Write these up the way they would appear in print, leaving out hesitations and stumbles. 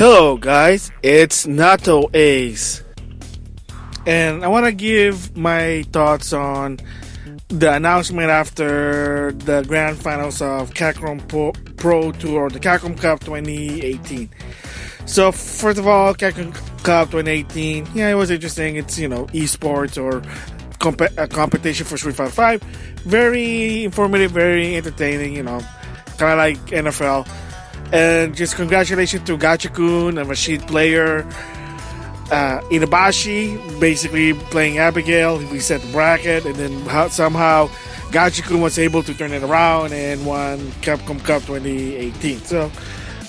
Hello guys, it's NautoAce, and I want to give my thoughts on the announcement after the grand finals of Capcom Pro Tour, or the Capcom Cup 2018. So first of all, Capcom Cup 2018, yeah, it was interesting. It's, esports or a competition for Street Fighter 5. Very informative, very entertaining, kind of like NFL. And just congratulations to Gacha-kun, a machine player. Inabashi, basically playing Abigail. We set the bracket, and then somehow Gacha-kun was able to turn it around and won Capcom Cup 2018. So,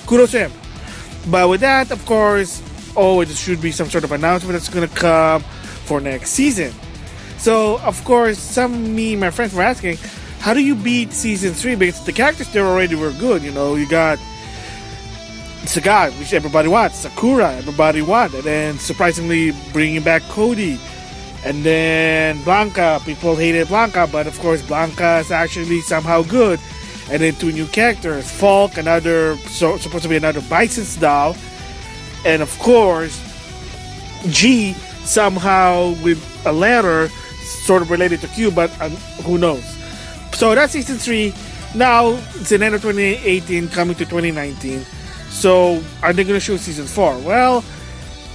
kudos to him. But with that, of course, it should be some sort of announcement that's going to come for next season. So, of course, my friends were asking, how do you beat Season 3? Because the characters there already were good. You got Sagat, which everybody wants. Sakura, everybody wants. And then, surprisingly, bringing back Cody. And then Blanca, people hated Blanca, but of course, Blanca is actually somehow good. And then two new characters, Falk, supposed to be another Bison's doll. And of course, G, somehow with a letter sort of related to Q, but who knows. So that's Season 3. Now, it's the end of 2018, coming to 2019. So, are they going to show Season 4? Well,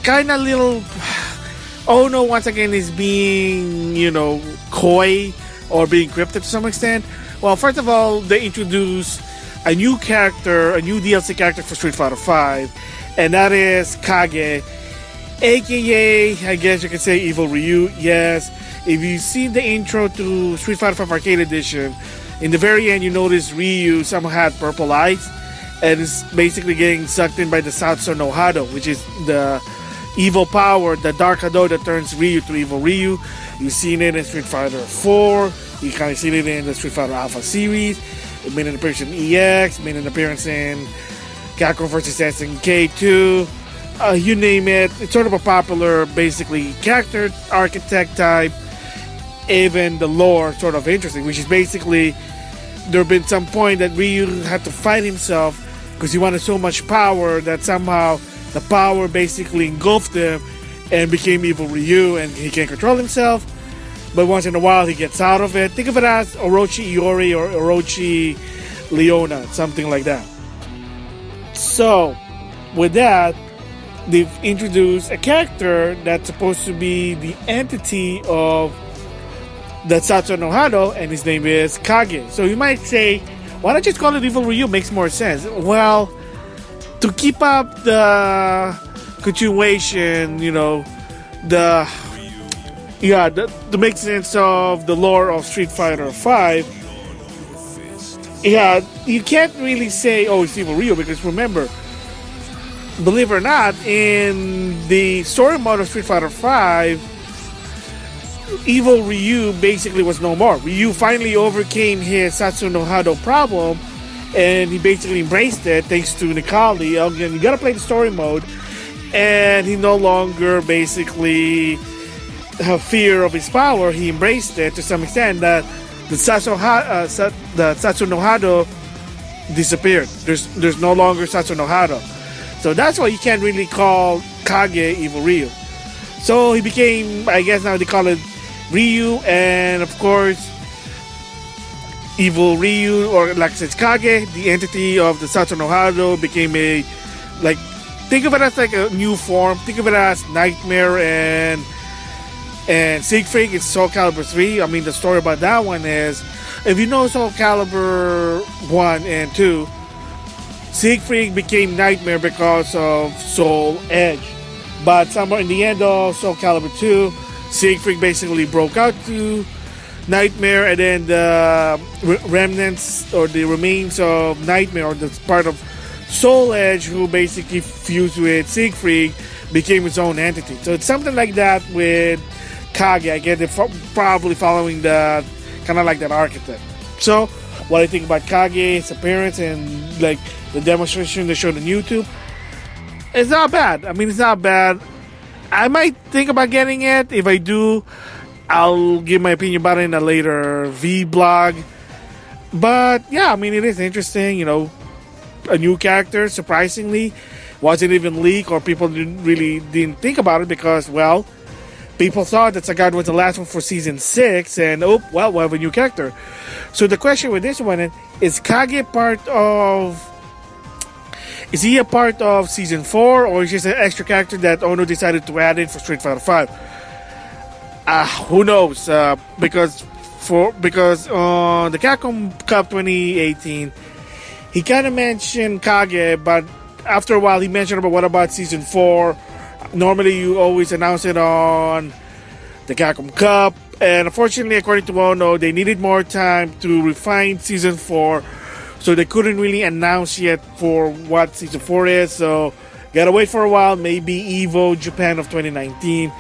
kind of little... Ono, once again, is being, coy or being cryptic to some extent. Well, first of all, they introduced a new character, a new DLC character for Street Fighter 5, and that is Kage, aka, I guess you could say, Evil Ryu. Yes, if you've seen the intro to Street Fighter 5 Arcade Edition, in the very end, you notice Ryu somehow had purple eyes, and is basically getting sucked in by the Satsu no Hado, which is the evil power, the Dark Hado that turns Ryu to Evil Ryu. You've seen it in Street Fighter 4. You kind of seen it in the Street Fighter Alpha series. It made an appearance in EX, made an appearance in Capcom vs. SNK 2. You name it. It's sort of a popular, basically, character, architect type. Even the lore sort of interesting, which is basically, there have been some point that Ryu had to fight himself because he wanted so much power that somehow the power basically engulfed him and became Evil Ryu, and he can't control himself. But once in a while, he gets out of it. Think of it as Orochi Iori or Orochi Leona, something like that. So, with that, they've introduced a character that's supposed to be the entity of the Satsu no Hado, and his name is Kage. So you might say, why not just call it Evil Ryu? Makes more sense. Well, to keep up the continuation, to make sense of the lore of Street Fighter 5, you can't really say, it's Evil Ryu, because remember, believe it or not, in the story mode of Street Fighter 5, Evil Ryu basically was no more. Ryu finally overcame his Satsu no Hado problem, and he basically embraced it thanks to Nikali. Again, you gotta play the story mode, and he no longer basically have fear of his power. He embraced it to some extent that the Satsu no Hado disappeared. There's no longer Satsu no Hado. So that's why you can't really call Kage Evil Ryu. So he became, I guess now they call it Ryu, and of course Evil Ryu, or like I said, Kage, the entity of the Satsu no Hado, became think of it as like a new form. Think of it as Nightmare and Siegfried in Soul Calibur 3. I mean, the story about that one is, if you know Soul Calibur 1 and 2, Siegfried became Nightmare because of Soul Edge. But somewhere in the end of Soul Calibur 2, Siegfried basically broke out to Nightmare, and then the remnants or the remains of Nightmare, or the part of Soul Edge, who basically fused with Siegfried, became its own entity. So it's something like that with Kage. I get it, probably following the kind of like that architect. So what I think about Kage's appearance and like the demonstration they showed on YouTube, it's not bad. I mean, it's not bad. I might think about getting it. If I do, I'll give my opinion about it in a later vlog. But yeah, I mean, it is interesting, a new character. Surprisingly, wasn't even leaked, or people didn't think about it because, well, people thought that Sagat was the last one for season 6, and oh, well, we have a new character. So the question with this one is Kage part of. Is he a part of season 4, or is he just an extra character that Ono decided to add in for Street Fighter 5? Who knows? Because on the Capcom Cup 2018, he kind of mentioned Kage, but after a while he mentioned about what about season 4. Normally you always announce it on the Capcom Cup, and unfortunately, according to Ono, they needed more time to refine season 4, so they couldn't really announce yet for what season 4 is. So gotta wait for a while. Maybe Evo Japan of 2019,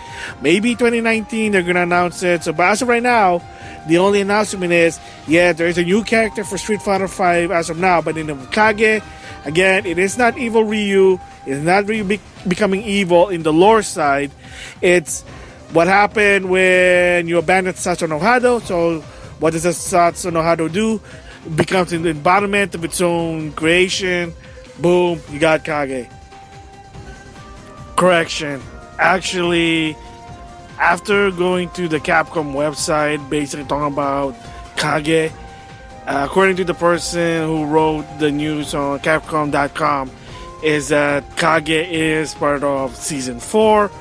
maybe 2019 they're gonna announce it. So, but as of right now, the only announcement is, yeah, there is a new character for Street Fighter 5 as of now, but in the Kage, again, it is not evil Ryu. It's not really becoming evil in the lore side. It's what happened when you abandon Satsu no Hado. So what does the Satsu no Hado do? It becomes an embodiment of its own creation. Boom, you got Kage. Correction. Actually, after going to the Capcom website, basically talking about Kage, according to the person who wrote the news on Capcom.com, is that Kage is part of season 4.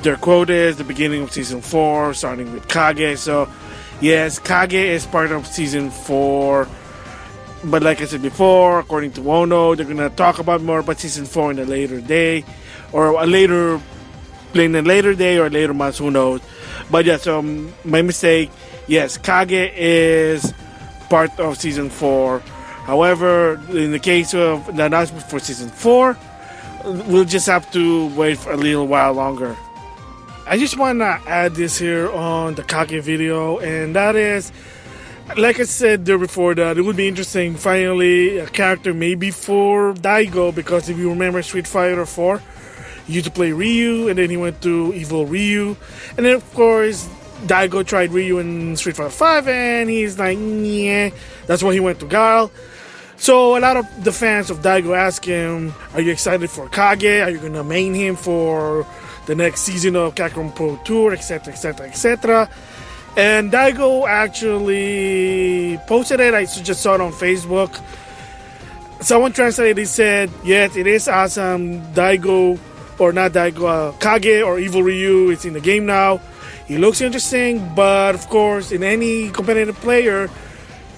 Their quote is the beginning of season 4, starting with Kage. So, yes, Kage is part of season 4. But like I said before, according to Ono, they're gonna talk about more about season 4 in a later day, or a later day, or later months. Who knows? But yeah, so my mistake. Yes, Kage is part of season 4. However, in the case of the announcement for season 4, we'll just have to wait for a little while longer. I just want to add this here on the Kage video, and that is, like I said there before, that it would be interesting finally a character maybe for Daigo, because if you remember Street Fighter 4, he used to play Ryu, and then he went to Evil Ryu, and then of course Daigo tried Ryu in Street Fighter 5, and he's like, yeah, that's why he went to Guile. So a lot of the fans of Daigo ask him, are you excited for Kage? Are you going to main him for the next season of Capcom Pro Tour, etc, etc, etc. And Daigo actually posted it. I just saw it on Facebook. Someone translated, he said, yes, it is awesome. Daigo, or not Daigo, Kage or Evil Ryu, it's in the game now. He looks interesting, but of course, in any competitive player,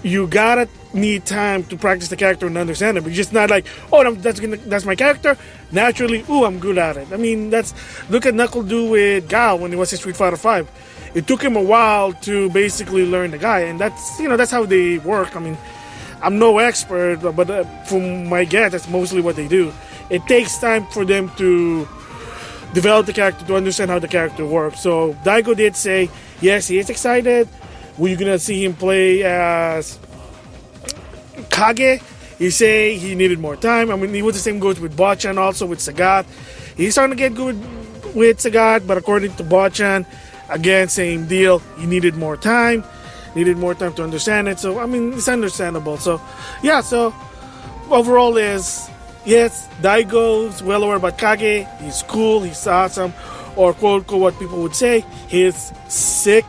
you gotta need time to practice the character and understand it. But just not like, oh, that's my character. Naturally, ooh, I'm good at it. I mean, look at Knuckle do with Guile when he was in Street Fighter 5. It took him a while to basically learn the guy, and that's how they work. I mean, I'm no expert, but from my guess, that's mostly what they do. It takes time for them to develop the character, to understand how the character works. So Daigo did say, yes, he is excited. We're gonna see him play as Kage. He say he needed more time. I mean, it was the same goes with Bochan, also with Sagat. He's starting to get good with Sagat, but according to Bochan, again, same deal. He needed more time. Needed more time to understand it. So, I mean, it's understandable. So, yeah, so overall is, yes, Daigo's well aware about Kage. He's cool. He's awesome. Or, quote, unquote, what people would say, he's sick.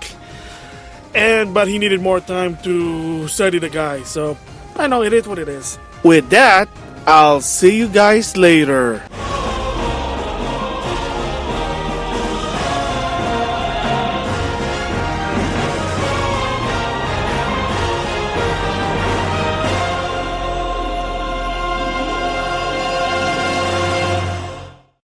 But he needed more time to study the guy. So, I know it is what it is. With that, I'll see you guys later.